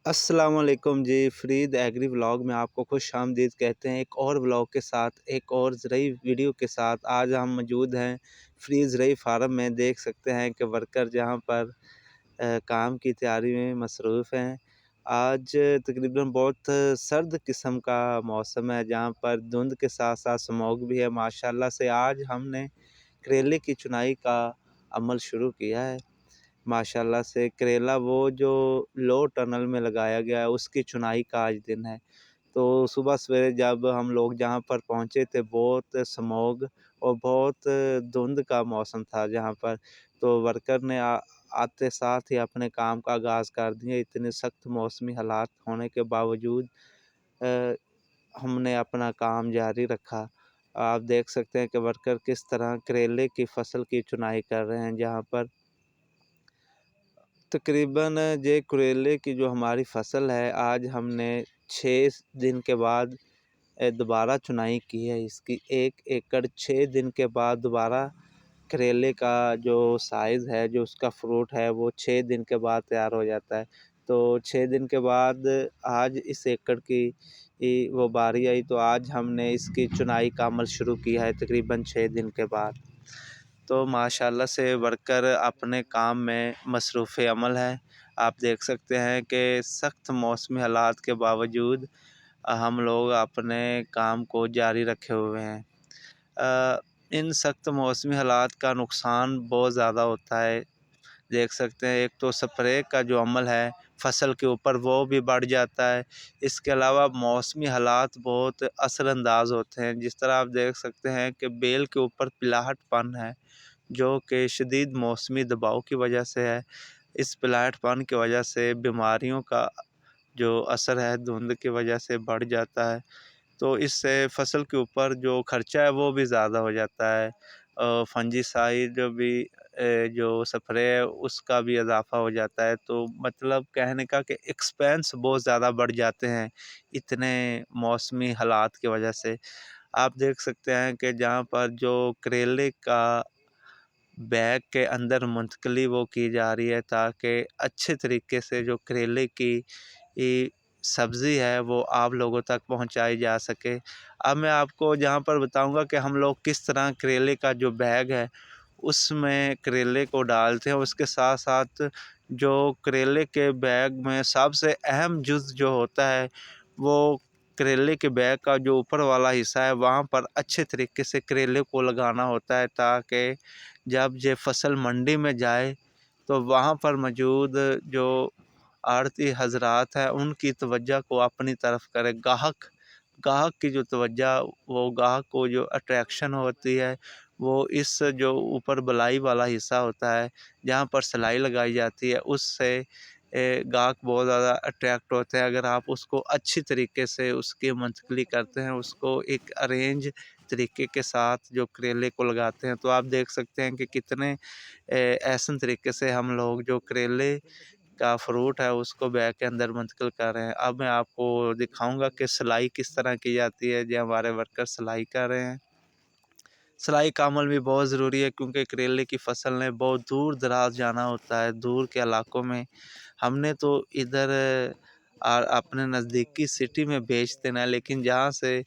अस्सलाम वालेकुम जी। Farid agree vlog में आपको खुश आमदीद कहते हैं। एक और व्लॉग के साथ, एक और ज़रूरी वीडियो के साथ आज हम मौजूद हैं फ़रीद ज़रूरी फार्म में। देख सकते हैं कि वर्कर जहां पर काम की तैयारी में मसरूफ़ हैं। आज तकरीबन बहुत सर्द किस्म का मौसम है, जहां पर धुंध के साथ साथ स्मॉग भी है। माशाल्लाह से आज हमने करेले की चुनाई का अमल शुरू किया है। माशाल्लाह से करेला वो जो लो टनल में लगाया गया है, उसकी चुनाई का आज दिन है। तो सुबह सवेरे जब हम लोग जहाँ पर पहुँचे थे, बहुत स्मॉग और बहुत धुंध का मौसम था जहाँ पर। तो वर्कर ने आते साथ ही अपने काम का आगाज़ कर दिया। इतने सख्त मौसमी हालात होने के बावजूद अ, हमने अपना काम जारी रखा। आप देख सकते हैं कि वर्कर किस तरह करेले की फसल की चुनाई कर रहे हैं, जहाँ पर तकरीबन ये करेले की जो हमारी फसल है, आज हमने 6 दिन के बाद दोबारा चुनाई की है इसकी। 1 एकड़ 6 दिन के बाद दोबारा करेले का जो साइज़ है, जो उसका फ्रूट है, वो 6 दिन के बाद तैयार हो जाता है। तो 6 दिन के बाद आज इस एकड़ की वो बारी आई, तो आज हमने इसकी चुनाई का अमल शुरू किया है तकरीबन 6 दिन के बाद। तो माशाल्लाह से वर्कर अपने काम में मसरूफ़ अमल है। आप देख सकते हैं कि सख्त मौसमी हालात के बावजूद हम लोग अपने काम को जारी रखे हुए हैं। इन सख्त मौसमी हालात का नुकसान बहुत ज़्यादा होता है। देख सकते हैं, एक तो स्प्रे का जो अमल है फसल के ऊपर, वो भी बढ़ जाता है। इसके अलावा मौसमी हालात बहुत असरअंदाज होते हैं। जिस तरह आप देख सकते हैं कि बेल के ऊपर पिलाहटपन है, जो कि शदीद मौसमी दबाव की वजह से है। इस पिलाहटपन की वजह से बीमारियों का जो असर है धुंध की वजह से बढ़ जाता है। तो इससे फसल के ऊपर जो खर्चा है वो भी ज़्यादा हो जाता है। फंजीसाइड भी जो स्प्रे है उसका भी इजाफ़ा हो जाता है। तो मतलब कहने का कि एक्सपेंस बहुत ज़्यादा बढ़ जाते हैं इतने मौसमी हालात की वजह से। आप देख सकते हैं कि जहाँ पर जो करेले का बैग के अंदर मुंतकली वो की जा रही है, ताकि अच्छे तरीके से जो करेले की सब्ज़ी है वो आप लोगों तक पहुंचाई जा सके। अब मैं आपको जहां पर बताऊंगा कि हम लोग किस तरह करेले का जो बैग है उसमें करेले को डालते हैं। उसके साथ साथ जो करेले के बैग में सबसे अहम जुज़ जो होता है, वो करेले के बैग का जो ऊपर वाला हिस्सा है, वहाँ पर अच्छे तरीके से करेले को लगाना होता है, ताकि जब ये फसल मंडी में जाए तो वहाँ पर मौजूद जो आड़ती हज़रात हैं उनकी तवज्जो को अपनी तरफ करे। गाहक गाहक की जो तवज्जो, वो गाहक को जो अट्रैक्शन होती है, वो इस जो ऊपर बलाई वाला हिस्सा होता है जहाँ पर सिलाई लगाई जाती है, उससे गाहक बहुत ज़्यादा अट्रैक्ट होते हैं। अगर आप उसको अच्छी तरीके से उसकी मुंतकली करते हैं, उसको एक अरेंज तरीके के साथ जो करेले को लगाते हैं, तो आप देख सकते हैं कि कितने एहसन तरीके से हम लोग जो करेले का फ्रूट है उसको बैग के अंदर मुंतकिल कर रहे हैं। अब मैं आपको दिखाऊंगा कि सिलाई किस तरह की जाती है। जो हमारे वर्कर सिलाई कर रहे हैं, सिलाई का अमल भी बहुत ज़रूरी है, क्योंकि करेले की फसल ने बहुत दूर दराज जाना होता है, दूर के इलाकों में। हमने तो इधर अपने नज़दीकी सिटी में बेच देना है, लेकिन जहाँ से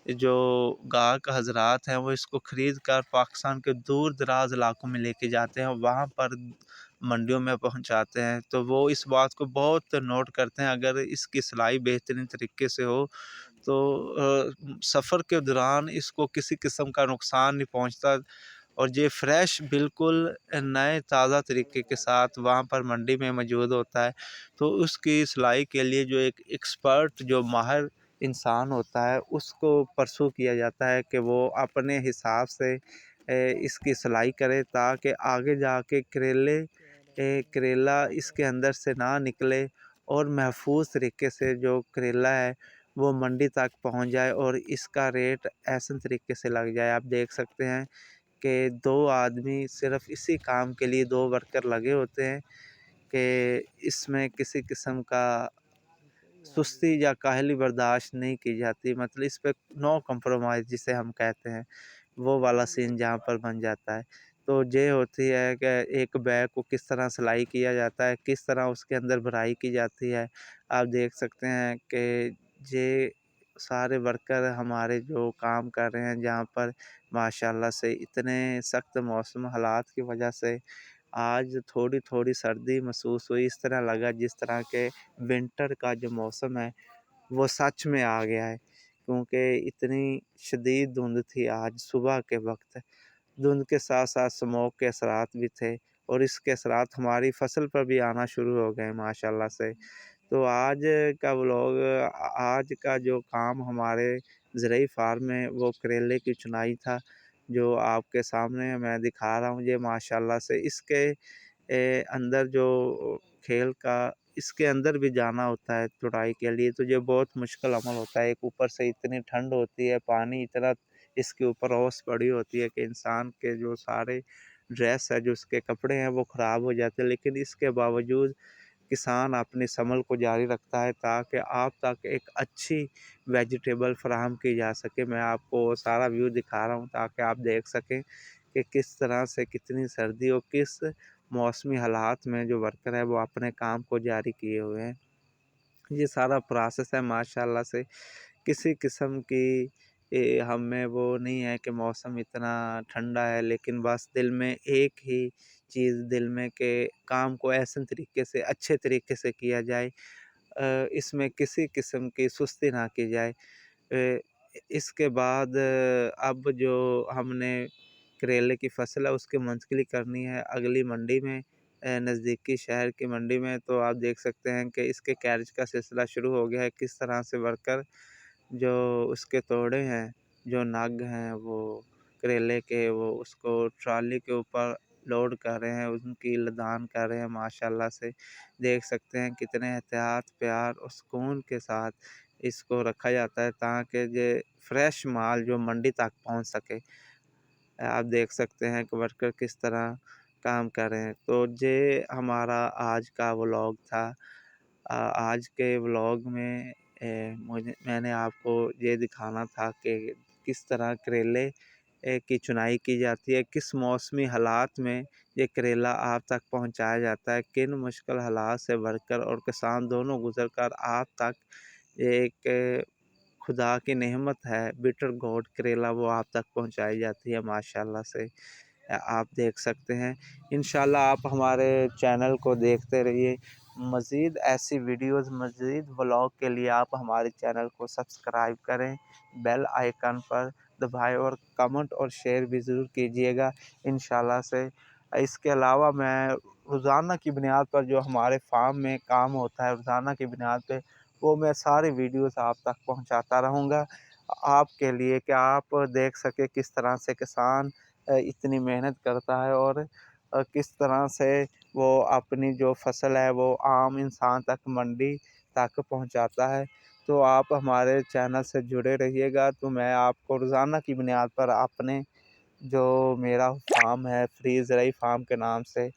जो गाहक हज़रात हैं वो इसको ख़रीद कर पाकिस्तान के दूर दराज इलाकों में लेके जाते हैं, वहाँ पर मंडियों में पहुँचाते हैं। तो वो इस बात को बहुत नोट करते हैं। अगर इसकी सिलाई बेहतरीन तरीके से हो तो सफ़र के दौरान इसको किसी किस्म का नुकसान नहीं पहुँचता, और ये फ्रेश बिल्कुल नए ताज़ा तरीके के साथ वहाँ पर मंडी में मौजूद होता है। तो उसकी सिलाई के लिए जो एक एक्सपर्ट, जो माहिर इंसान होता है, उसको परसू किया जाता है कि वो अपने हिसाब से इसकी सिलाई करे, ताकि आगे जाके करेला इसके अंदर से ना निकले, और महफूज तरीके से जो करेला है वो मंडी तक पहुंच जाए और इसका रेट ऐसे तरीके से लग जाए। आप देख सकते हैं कि 2 आदमी सिर्फ़ इसी काम के लिए, 2 वर्कर लगे होते हैं कि इसमें किसी किस्म का सुस्ती या काहली बर्दाश्त नहीं की जाती। मतलब इस पे नो कॉम्प्रोमाइज़ जिसे हम कहते हैं, वो वाला सीन जहाँ पर बन जाता है। تو یہ ہوتی ہے کہ ایک بیگ کو کس طرح سلائی کیا جاتا ہے، کس طرح اس کے اندر بھرائی کی جاتی ہے۔ آپ دیکھ سکتے ہیں کہ یہ سارے ورکر ہمارے جو کام کر رہے ہیں جہاں پر ماشاءاللہ سے اتنے سخت موسم حالات کی وجہ سے آج تھوڑی تھوڑی سردی محسوس ہوئی، اس طرح لگا جس طرح کے ونٹر کا جو موسم ہے وہ سچ میں آ گیا ہے، کیونکہ اتنی شدید دھند تھی آج صبح کے وقت۔ دھند کے ساتھ ساتھ اسموگ کے اثرات بھی تھے، اور اس کے اثرات ہماری فصل پر بھی آنا شروع ہو گئے ماشاءاللہ سے۔ تو آج کا جو کام ہمارے زرعی فارم میں وہ کریلے کی چنائی تھا، جو آپ کے سامنے میں دکھا رہا ہوں۔ یہ ماشاءاللہ سے اس کے اندر جو کھیل کا اس کے اندر بھی جانا ہوتا ہے چڑائی کے لیے، تو یہ بہت مشکل عمل ہوتا ہے۔ ایک اوپر سے اتنی ٹھنڈ ہوتی ہے، پانی اتنا اس کے اوپر اوس پڑی ہوتی ہے کہ انسان کے جو سارے ڈریس ہے، جو اس کے کپڑے ہیں وہ خراب ہو جاتے ہیں، لیکن اس کے باوجود کسان اپنی سمل کو جاری رکھتا ہے تاکہ آپ تک ایک اچھی ویجیٹیبل فراہم کی جا سکے۔ میں آپ کو سارا ویو دکھا رہا ہوں تاکہ آپ دیکھ سکیں کہ کس طرح سے کتنی سردی اور کس موسمی حالات میں جو ورکر ہے وہ اپنے کام کو جاری کیے ہوئے ہیں۔ یہ سارا پروسیس ہے ماشاءاللہ سے، کسی قسم کی ہمیں وہ نہیں ہے کہ موسم اتنا ٹھنڈا ہے، لیکن بس دل میں ایک ہی چیز دل میں کہ کام کو ایسے طریقے سے اچھے طریقے سے کیا جائے، اس میں کسی قسم کی سستی نہ کی جائے۔ اس کے بعد اب جو ہم نے کریلے کی فصل ہے اس کی منتقلی کرنی ہے اگلی منڈی میں، نزدیکی شہر کی منڈی میں۔ تو آپ دیکھ سکتے ہیں کہ اس کے کیریج کا سلسلہ شروع ہو گیا ہے، کس طرح سے ورکر جو اس کے توڑے ہیں، جو نگ ہیں وہ کریلے کے، وہ اس کو ٹرالی کے اوپر لوڈ کر رہے ہیں، ان کی لدان کر رہے ہیں۔ ماشاءاللہ سے دیکھ سکتے ہیں کتنے احتیاط، پیار اور سکون کے ساتھ اس کو رکھا جاتا ہے تاکہ یہ فریش مال جو منڈی تک پہنچ سکے۔ آپ دیکھ سکتے ہیں کہ ورکر کس طرح کام کر رہے ہیں۔ تو یہ ہمارا آج کا ولاگ تھا۔ آج کے ولاگ میں میں نے آپ کو یہ دکھانا تھا کہ کس طرح کریلے کی چنائی کی جاتی ہے، کس موسمی حالات میں یہ کریلا آپ تک پہنچایا جاتا ہے، کن مشکل حالات سے ورکر اور کسان دونوں گزر کر آپ تک ایک خدا کی نعمت ہے بٹر گوڈ کریلا وہ آپ تک پہنچائی جاتی ہے ماشاءاللہ سے۔ آپ دیکھ سکتے ہیں انشاءاللہ آپ ہمارے چینل کو دیکھتے رہیے، مزید ایسی ویڈیوز، مزید ولاگ کے لیے آپ ہمارے چینل کو سبسکرائب کریں، بیل آئیکن پر دبائیں اور کمنٹ اور شیئر بھی ضرور کیجیے گا انشاءاللہ سے۔ اس کے علاوہ میں روزانہ کی بنیاد پر جو ہمارے فارم میں کام ہوتا ہے، روزانہ کی بنیاد پہ وہ میں سارے ویڈیوز آپ تک پہنچاتا رہوں گا آپ کے لیے، کہ آپ دیکھ سکیں کس طرح سے کسان اتنی محنت کرتا ہے اور کس طرح سے وہ اپنی جو فصل ہے وہ عام انسان تک منڈی تک پہنچاتا ہے۔ تو آپ ہمارے چینل سے جڑے رہیے گا، تو میں آپ کو روزانہ کی بنیاد پر اپنے جو میرا فارم ہے فری زرعی فارم کے نام سے،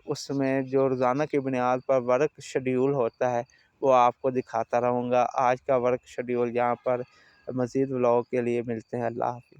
اس میں جو روزانہ کی بنیاد پر ورک شیڈیول ہوتا ہے وہ آپ کو دکھاتا رہوں گا۔ آج کا ورک شیڈیول یہاں پر، مزید ولاگ کے لیے ملتے ہیں۔ اللہ حافظ۔